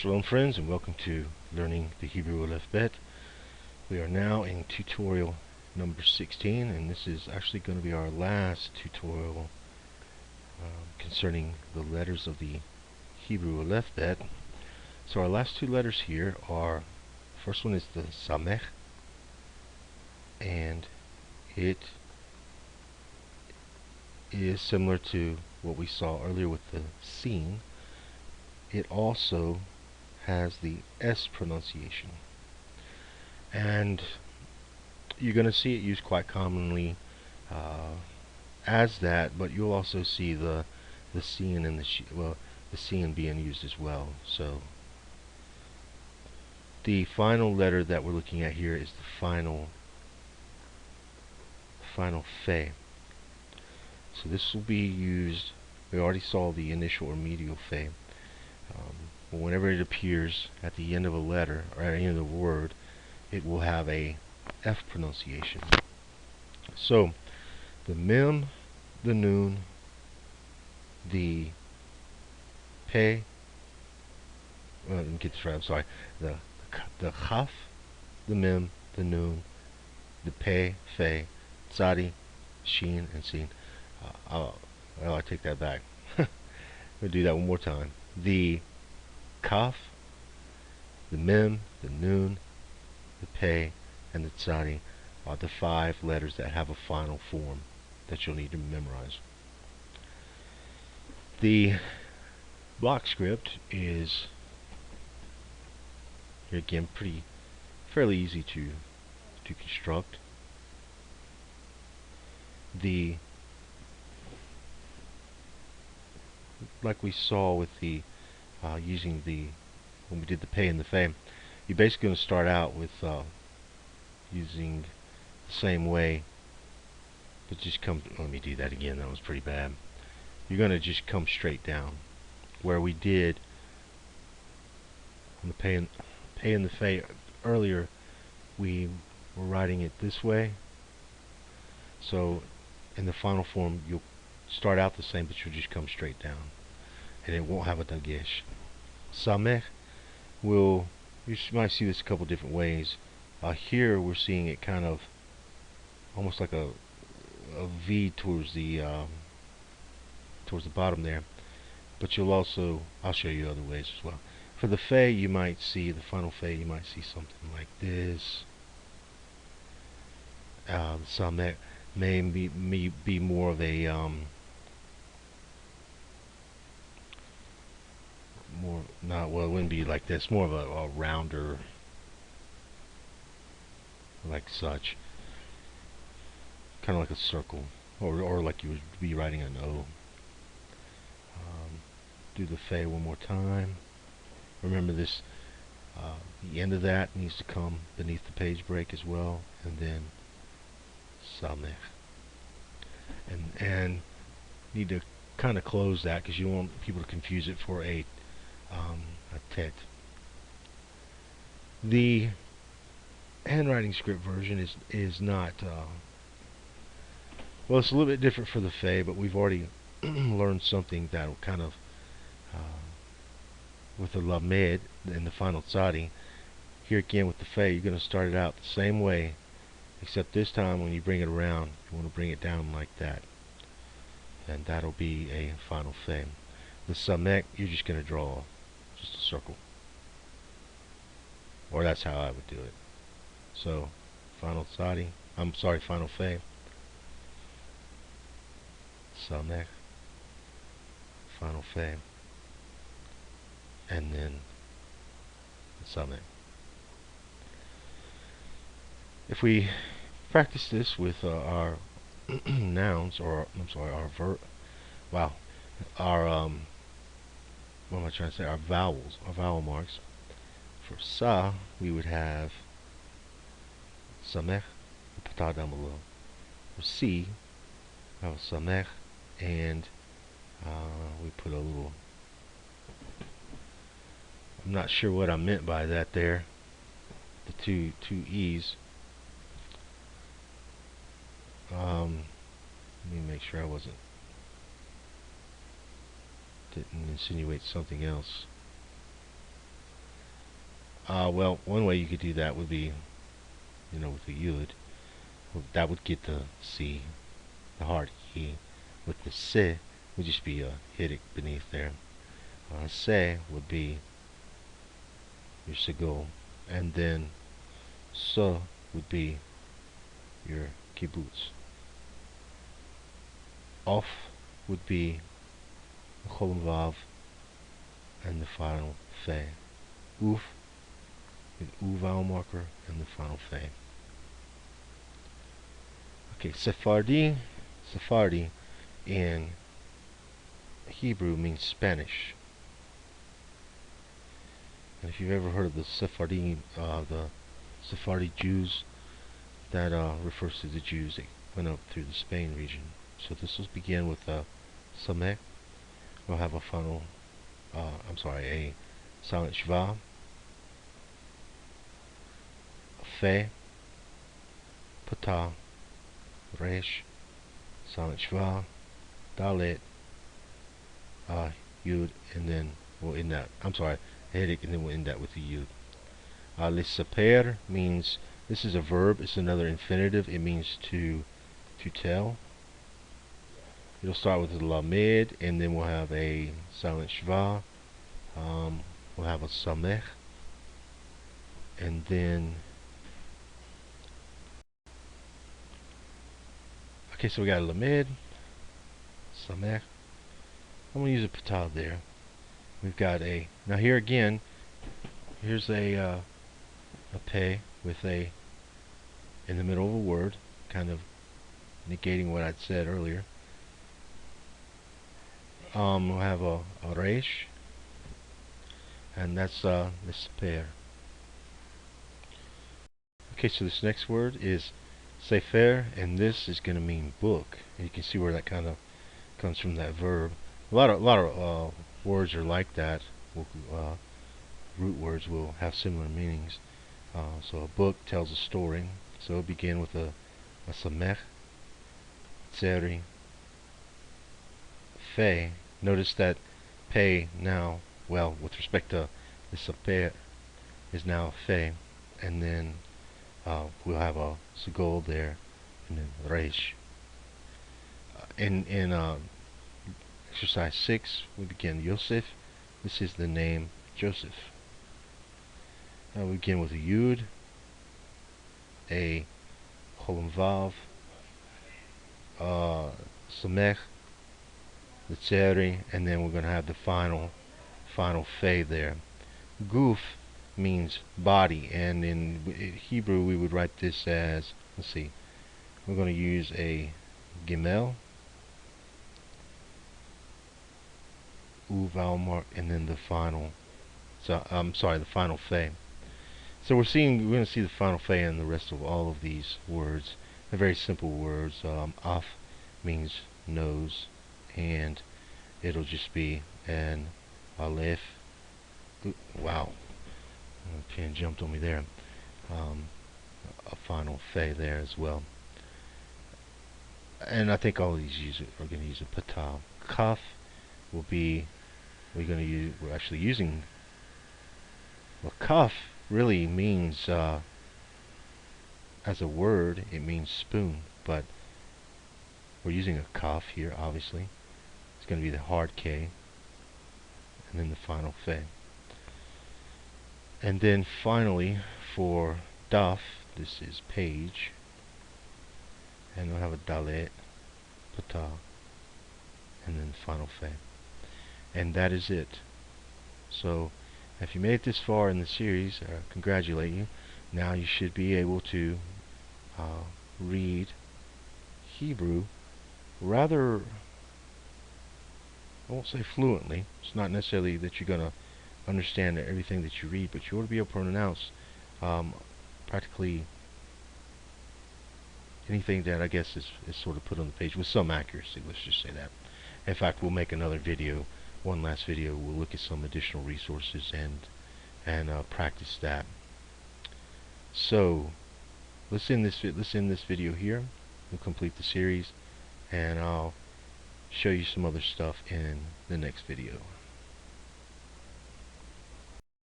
Shalom friends, and welcome to Learning the Hebrew Alef-Bet. We are now in tutorial number 16, and this is actually going to be our last tutorial concerning the letters of the Hebrew Alef-Bet. So our last two letters here are, first one is the Samech, and it is similar to what we saw earlier with the Sin. It also has the S pronunciation, and you're going to see it used quite commonly as that, but you'll also see the Sin and the Sin being used as well. So the final letter that we're looking at here is the final Fe. So this will be used. We already saw the initial or medial Fe. Whenever it appears at the end of a letter or at the end of a word, it will have a F pronunciation. So the Mem, the Nun, the Pe, let me get this right, I'm sorry, the Chaf, the Mem, the Nun, the Pe, Fe, Tzadi, Shin, and Sin. I take that back. We'll do that one more time. The Kaf, the Mem, the Nun, the Pe, and the Tzadi are the 5 letters that have a final form that you'll need to memorize. The block script is, here again, fairly easy to construct. Like we saw with the when we did the Pe and the Fe, you're basically going to start out with using the same way, but just let me do that again, that was pretty bad. You're going to just come straight down, where we did on the Pe and the Fe earlier. We were writing it this way, so in the final form you'll start out the same, but you'll just come straight down, and it won't have a dagesh. Samech, you might see this a couple different ways. Here we're seeing it kind of almost like a V towards the bottom there, but I'll show you other ways as well. For the Fe, you might see the final Fe, you might see something like this. The Samech may be more of a it wouldn't be like this, more of a rounder, like such, kind of like a circle, or like you would be writing an O. Do the Fe one more time. Remember this, the end of that needs to come beneath the page break as well, and then Samech, and need to kind of close that because you don't want people to confuse it for a tet. The handwriting script version is not well, it's a little bit different for the Fe, but we've already learned something that'll kind of with the Lamed and the final Tzadi. Here again with the Fe, you're going to start it out the same way, except this time when you bring it around, you want to bring it down like that, and that'll be a final Fe. The Samech, you're just going to draw just a circle, or that's how I would do it. So final Tzadi, final Fe, Samech, final Fe, and then Samech. If we practice this with our nouns, or our vowels, our vowel marks. For Sa, we would have Samech, the patah down below. For Si, we have Samech, and we put a little, I'm not sure what I meant by that there, the two E's. Let me make sure I didn't insinuate something else. Well, one way you could do that would be, with the yud. That would get the C, the hard E. With the se, would just be a hidik beneath there. Se would be your segol, and then so would be your kibbutz. Off would be the cholon vav and the final fe. Uf, the u vowel marker and the final fe. Okay, Sephardi in Hebrew means Spanish. And if you've ever heard of the Sephardi Jews, that refers to the Jews that went up through the Spain region. So this will begin with Sameh. We'll have a silent Shva, Fe, Pata, Resh, silent Shva, Dalet, Yud, and then we'll end that. Hedik, and then we'll end that with the Yud. Lisaper means, this is a verb, it's another infinitive, it means to tell. It'll start with the lamed, and then we'll have a silent shva, we'll have a samech, and then, okay, so we got a lamed, samech, I'm going to use a patah there. We've got now here again, here's a pay with a in the middle of a word, kind of negating what I'd said earlier. We'll have a resh, and that's this pair. Okay, so this next word is sefer, and this is going to mean book. And you can see where that kind of comes from, that verb. A lot of words are like that. Root words will have similar meanings. So a book tells a story. So it'll begin with a samech, tseri, fe. Notice that pay now, well, with respect to the saper, is now fe, and then we'll have a segol there, and then resh. In exercise 6, we begin Yosef. This is the name Joseph. Now we begin with a yud, a cholon vav, samech, the tseri, and then we're going to have the final fe there. Guf means body, and in Hebrew we would write this as, let's see, we're going to use a gimel, u vowel mark, and then the final, the final fe. So we're going to see the final fe in the rest of all of these words. They're very simple words. Af means nose, and it'll just be an alef. Wow, the pen jumped on me there. A final fe there as well. And I think all of these are going to use a patah. Kaf will be, we're actually using, well, kaf really means, as a word, it means spoon, but we're using a kaf here, obviously. It's going to be the hard K, and then the final fe. And then finally, for daf, this is page, and we'll have a dalet, patah, and then the final fe. And that is it. So, if you made it this far in the series, I congratulate you. Now you should be able to read Hebrew rather, I won't say fluently. It's not necessarily that you're going to understand everything that you read, but you ought to be able to pronounce practically anything that I guess is sort of put on the page with some accuracy. Let's just say that. In fact, we'll make another video, one last video. We'll look at some additional resources and practice that. So let's end this video here. We'll complete the series, and I'll show you some other stuff in the next video.